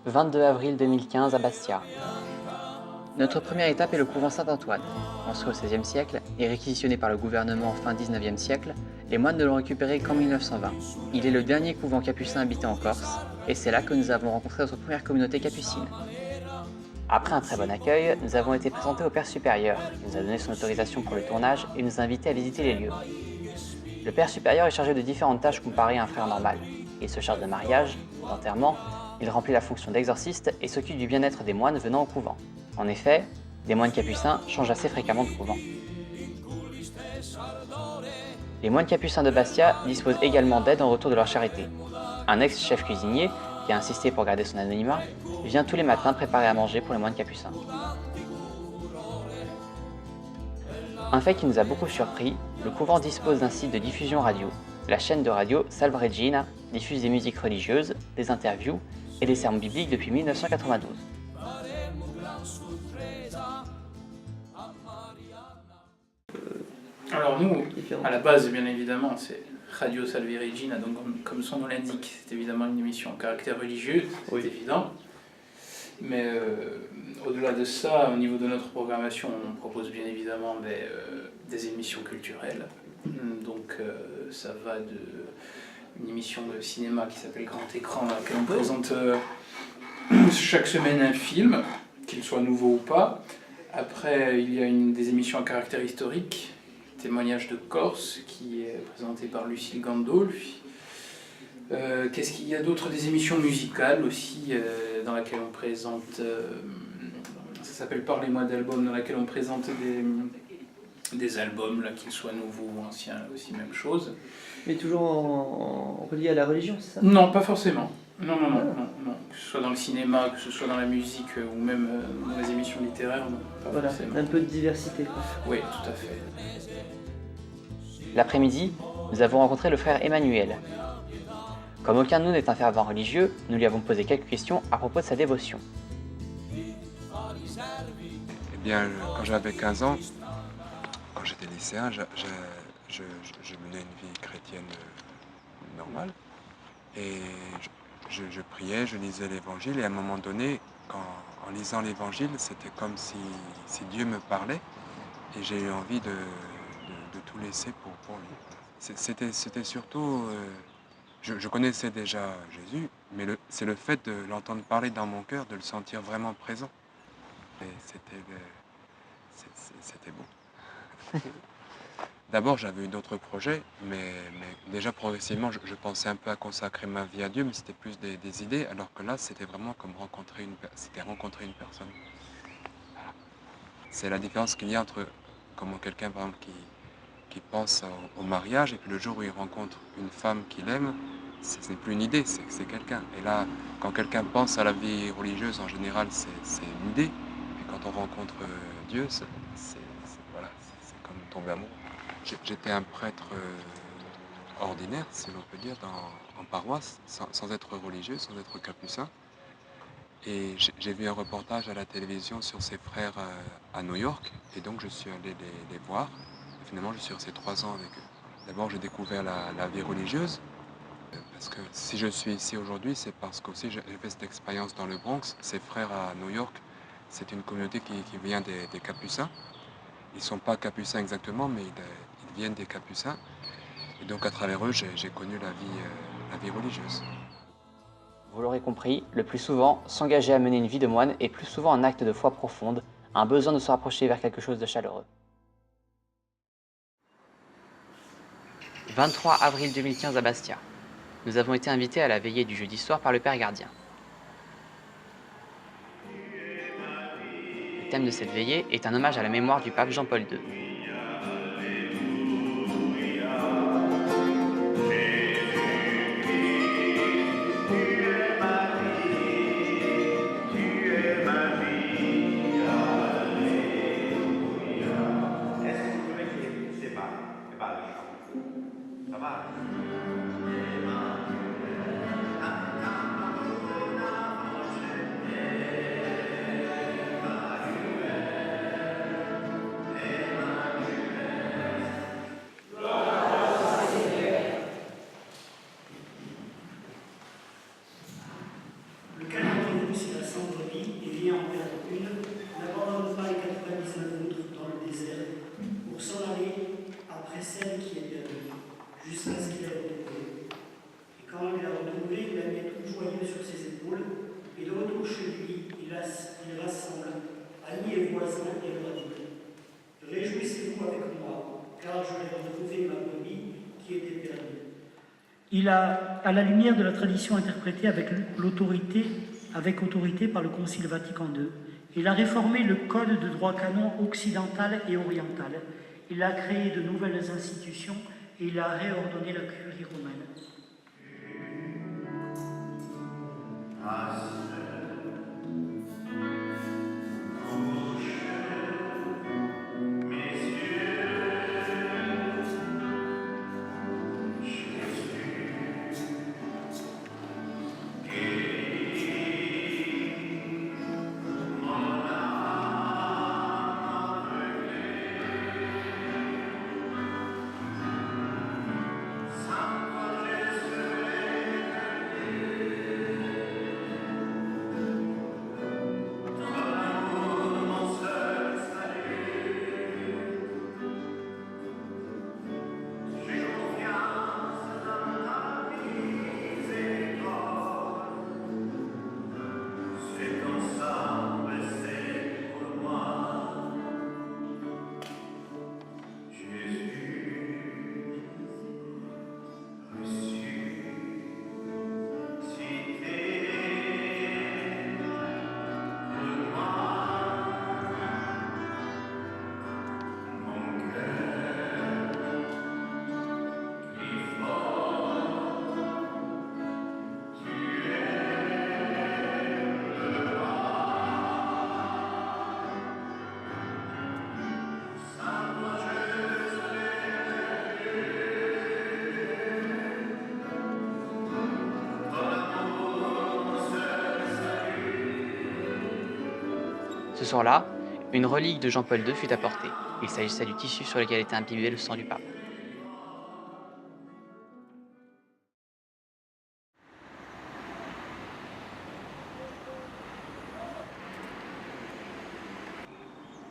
22 avril 2015 à Bastia. Notre première étape est le couvent Saint-Antoine. Construit au XVIe siècle et réquisitionné par le gouvernement fin XIXe siècle, les moines ne l'ont récupéré qu'en 1920. Il est le dernier couvent capucin habité en Corse, et c'est là que nous avons rencontré notre première communauté capucine. Après un très bon accueil, nous avons été présentés au Père supérieur, qui nous a donné son autorisation pour le tournage et nous a invités à visiter les lieux. Le Père supérieur est chargé de différentes tâches comparées à un frère normal. Il se charge de mariage, d'enterrement, il remplit la fonction d'exorciste et s'occupe du bien-être des moines venant au couvent. En effet, des moines capucins changent assez fréquemment de couvent. Les moines capucins de Bastia disposent également d'aide en retour de leur charité. Un ex-chef cuisinier, qui a insisté pour garder son anonymat, vient tous les matins préparer à manger pour les moines capucins. Un fait qui nous a beaucoup surpris, le couvent dispose d'un site de diffusion radio. La chaîne de radio Salve Regina diffuse des musiques religieuses, des interviews et des sermons bibliques depuis 1992. Alors nous, à la base, bien évidemment, c'est Radio Salve Regina, donc comme son nom l'indique, c'est évidemment une émission à caractère religieux, c'est évident. Mais au-delà de ça, au niveau de notre programmation, on propose bien évidemment des émissions culturelles. Donc ça va d'une émission de cinéma qui s'appelle Grand Écran, dans laquelle on présente chaque semaine un film, qu'il soit nouveau ou pas. Après, il y a des émissions à caractère historique, Témoignage de Corse, qui est présenté par Lucille Gandolfi. Qu'est-ce qu'il y a d'autre? Des émissions musicales aussi, dans laquelle on présente, ça s'appelle Parlez-moi d'albums, dans laquelle on présente des albums, là, qu'ils soient nouveaux ou anciens, aussi même chose. Mais toujours en relié à la religion, c'est ça? Non, pas forcément. Non. Que ce soit dans le cinéma, que ce soit dans la musique, ou même dans les émissions littéraires, non, pas forcément. Un peu de diversité, quoi. Oui, tout à fait. L'après-midi, nous avons rencontré le frère Emmanuel. Comme aucun de nous n'est un fervent religieux, nous lui avons posé quelques questions à propos de sa dévotion. Eh bien, quand j'avais 15 ans, quand j'étais lycéen, je menais une vie chrétienne normale. Et je priais, je lisais l'évangile, et à un moment donné, en lisant l'évangile, c'était comme si Dieu me parlait, et j'ai eu envie de tout laisser pour lui. C'était surtout... Je connaissais déjà Jésus, mais c'est le fait de l'entendre parler dans mon cœur, de le sentir vraiment présent. Et c'était beau. D'abord, j'avais eu d'autres projets, mais déjà progressivement, je pensais un peu à consacrer ma vie à Dieu, mais c'était plus des idées, alors que là, c'était vraiment comme rencontrer une personne. Voilà. C'est la différence qu'il y a entre comment quelqu'un, par exemple, qui pense au mariage, et puis le jour où il rencontre une femme qu'il aime, ce n'est plus une idée, c'est quelqu'un. Et là, quand quelqu'un pense à la vie religieuse, en général, c'est une idée. Et quand on rencontre Dieu, c'est comme tomber amoureux. J'étais un prêtre ordinaire, si l'on peut dire, en paroisse, sans être religieux, sans être capucin. Et j'ai vu un reportage à la télévision sur ses frères à New York, et donc je suis allé les voir. Et finalement, je suis resté 3 ans avec eux. D'abord, j'ai découvert la vie religieuse, parce que si je suis ici aujourd'hui, c'est parce qu'aussi j'ai fait cette expérience dans le Bronx. Ses frères à New York, c'est une communauté qui vient des capucins. Ils ne sont pas capucins exactement, mais ils viennent des capucins. Et donc à travers eux, j'ai connu la vie religieuse. Vous l'aurez compris, le plus souvent, s'engager à mener une vie de moine est plus souvent un acte de foi profonde, un besoin de se rapprocher vers quelque chose de chaleureux. 23 avril 2015 à Bastia. Nous avons été invités à la veillée du jeudi soir par le Père Gardien. Le thème de cette veillée est un hommage à la mémoire du pape Jean-Paul II. après celle qui est perdue, jusqu'à ce qu'il ait retrouvé. Et quand il l'a retrouvé, il la met toute joyeuse sur ses épaules, et de retour chez lui, il rassemble amis et voisins et leur dit: réjouissez-vous avec moi, car je l'ai retrouvé ma brebis qui était perdue. Il a, à la lumière de la tradition interprétée avec autorité par le Concile Vatican II, il a réformé le code de droit canon occidental et oriental. Il a créé de nouvelles institutions et il a réordonné la curie romaine. Ce soir-là, une relique de Jean-Paul II fut apportée. Il s'agissait du tissu sur lequel était imbibé le sang du pape. «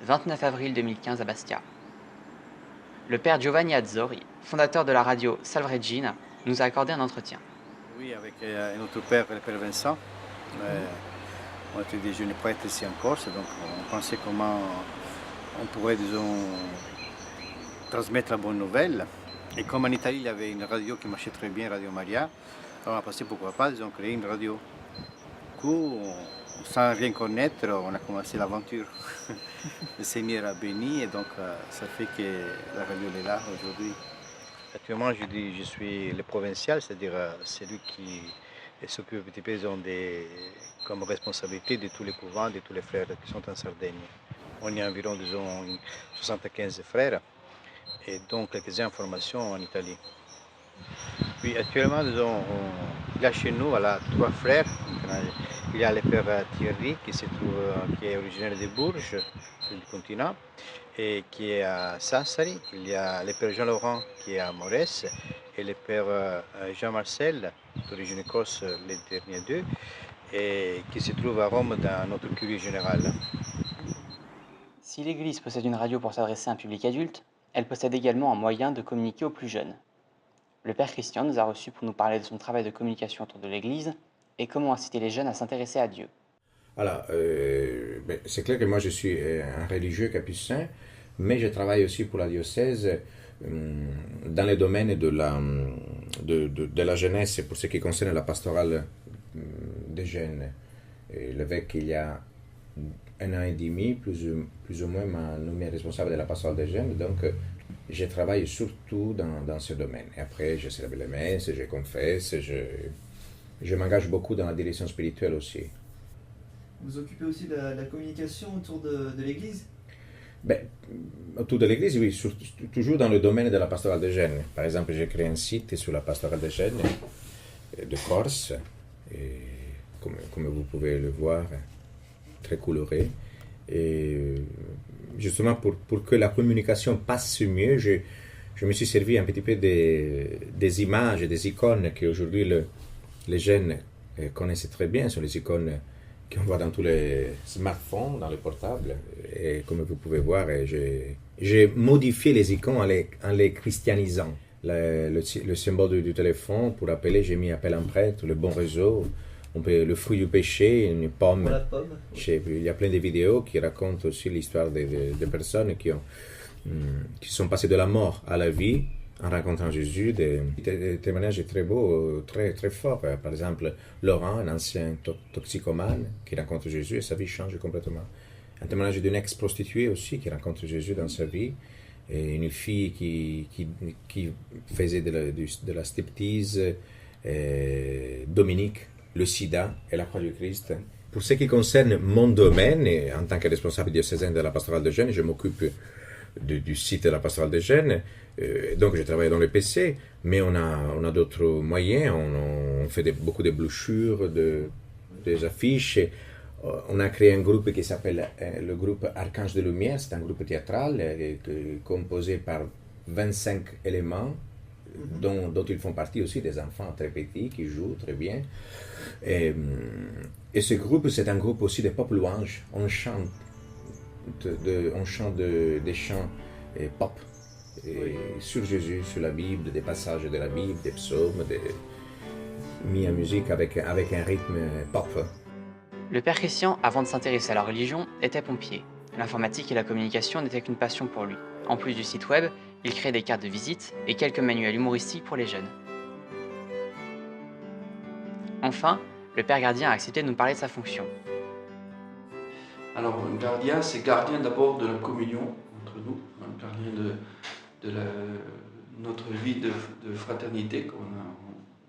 29 avril 2015 à Bastia. Le père Giovanni Azzori, fondateur de la radio Salve Regina, nous a accordé un entretien. Oui, avec notre père, le père Vincent. On était des jeunes prêtres ici en Corse, donc on pensait comment on pourrait, disons, transmettre la bonne nouvelle. Et comme en Italie, il y avait une radio qui marchait très bien, Radio Maria, alors on a pensé pourquoi pas, disons, créer une radio. Du coup, sans rien connaître, on a commencé l'aventure. Le Seigneur a béni et donc ça fait que la radio est là aujourd'hui. Actuellement, je suis le provincial, c'est-à-dire celui qui s'occupe un petit peu comme responsabilité de tous les couvents, de tous les frères qui sont en Sardaigne. On est environ, disons, 75 frères et donc quelques informations en Italie. Puis actuellement, disons, il y a chez nous voilà, 3 frères. Il y a le père Thierry qui est originaire de Bourges, du continent, et qui est à Sassari. Il y a le père Jean-Laurent qui est à Morès et le père Jean-Marcel, d'origine écosse, les derniers deux, et qui se trouve à Rome dans notre curie générale. Si l'Église possède une radio pour s'adresser à un public adulte, elle possède également un moyen de communiquer aux plus jeunes. Le père Christian nous a reçus pour nous parler de son travail de communication autour de l'Église et comment inciter les jeunes à s'intéresser à Dieu. Alors, c'est clair que moi je suis un religieux capucin, mais je travaille aussi pour la diocèse dans le domaine de la jeunesse, pour ce qui concerne la pastorale des jeunes. L'évêque, il y a 1 an et demi, plus ou moins, m'a nommé responsable de la pastorale des jeunes, donc je travaille surtout dans ce domaine. Et après, je célèbre les messes, je confesse, je m'engage beaucoup dans la direction spirituelle aussi. Vous occupez aussi de la communication autour de l'Église? Autour de l'Église, oui, toujours dans le domaine de la pastorale des jeunes. Par exemple, j'ai créé un site sur la pastorale des jeunes de Corse, et comme vous pouvez le voir, très coloré. Et justement, pour que la communication passe mieux, je me suis servi un petit peu des images et des icônes qu'aujourd'hui les jeunes connaissent très bien. Ce sont les icônes qu'on voit dans tous les smartphones, dans les portables. Et comme vous pouvez voir, j'ai J'ai modifié les icônes en les christianisant. Le symbole du téléphone, pour appeler, j'ai mis appel en prêtre, le bon réseau, le fruit du péché, une pomme. Pour la pomme. Il y a plein de vidéos qui racontent aussi l'histoire des personnes qui sont passées de la mort à la vie en rencontrant Jésus. Des témoignages très beaux, très, très forts. Par exemple, Laurent, un ancien toxicomane, qui rencontre Jésus et sa vie change complètement. Un témoignage d'une ex-prostituée aussi qui rencontre Jésus dans sa vie. Et une fille qui faisait de la striptease, Dominique, le sida et la croix du Christ. Pour ce qui concerne mon domaine, et en tant que responsable diocésain de la pastorale des jeunes, je m'occupe du site de la pastorale des jeunes, donc je travaille dans le PC, mais on a d'autres moyens, on fait beaucoup de brochures, des affiches. On a créé un groupe qui s'appelle le groupe Archange de Lumière, c'est un groupe théâtral composé par 25 éléments, dont ils font partie aussi des enfants très petits qui jouent très bien. Et ce groupe, c'est un groupe aussi de pop louanges. On chante des chants pop sur Jésus, sur la Bible, des passages de la Bible, des psaumes, mis en musique avec un rythme pop. Le père Christian, avant de s'intéresser à la religion, était pompier. L'informatique et la communication n'étaient qu'une passion pour lui. En plus du site web, il crée des cartes de visite et quelques manuels humoristiques pour les jeunes. Enfin, le père gardien a accepté de nous parler de sa fonction. Alors, un gardien, c'est gardien d'abord de la communion entre nous, un gardien de notre vie de fraternité, comme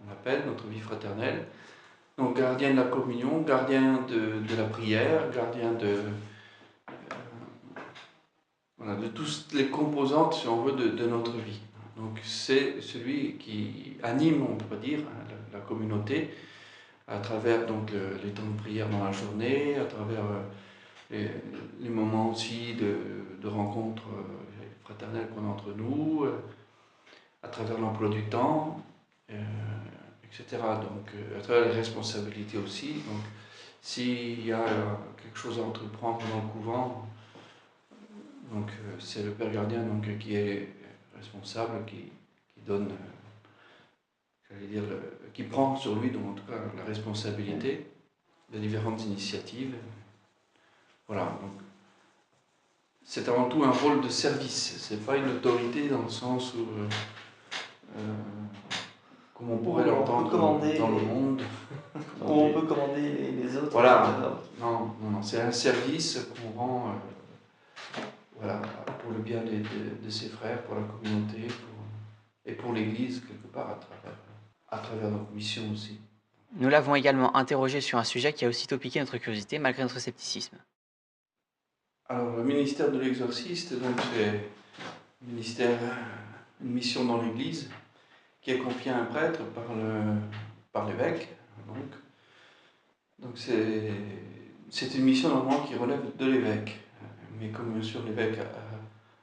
on l'appelle, notre vie fraternelle. Donc, gardien de la communion, gardien de la prière, gardien de toutes les composantes, si on veut, de notre vie. Donc, c'est celui qui anime, on pourrait dire, la communauté à travers donc, les temps de prière dans la journée, à travers les moments aussi de rencontres fraternelles qu'on a entre nous, à travers l'emploi du temps, etc. Donc, à travers les responsabilités aussi. Donc, s'il y a quelque chose à entreprendre dans le couvent, donc, c'est le père gardien donc, qui est responsable, qui donne, qui prend sur lui, donc, en tout cas, la responsabilité des différentes initiatives. Voilà, donc c'est avant tout un rôle de service, c'est pas une autorité dans le sens où, comme on pourrait l'entendre dans le monde. On peut commander les autres. Voilà, non, c'est un service qu'on rend voilà, pour le bien de ses frères, pour la communauté, et pour l'Église, quelque part, à travers notre mission aussi. Nous l'avons également interrogé sur un sujet qui a aussitôt piqué notre curiosité malgré notre scepticisme. Alors, le ministère de l'exorciste, donc c'est une mission dans l'Église qui est confiée à un prêtre par l'évêque. Donc c'est une mission normalement qui relève de l'évêque. Mais comme bien sûr l'évêque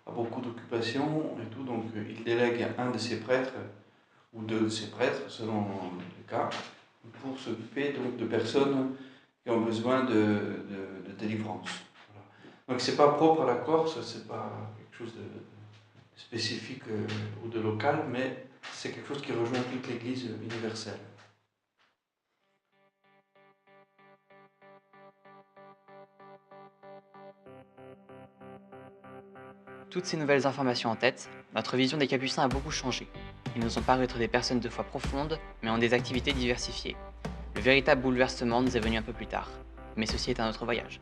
a beaucoup d'occupations et tout, donc il délègue un de ses prêtres ou deux de ses prêtres, selon le cas, pour s'occuper donc de personnes qui ont besoin de délivrance. Voilà. Donc c'est pas propre à la Corse, c'est pas quelque chose de spécifique ou de local, mais c'est quelque chose qui rejoint toute l'Église universelle. Toutes ces nouvelles informations en tête, notre vision des Capucins a beaucoup changé. Ils nous ont paru être des personnes de foi profonde, mais ont des activités diversifiées. Le véritable bouleversement nous est venu un peu plus tard, mais ceci est un autre voyage.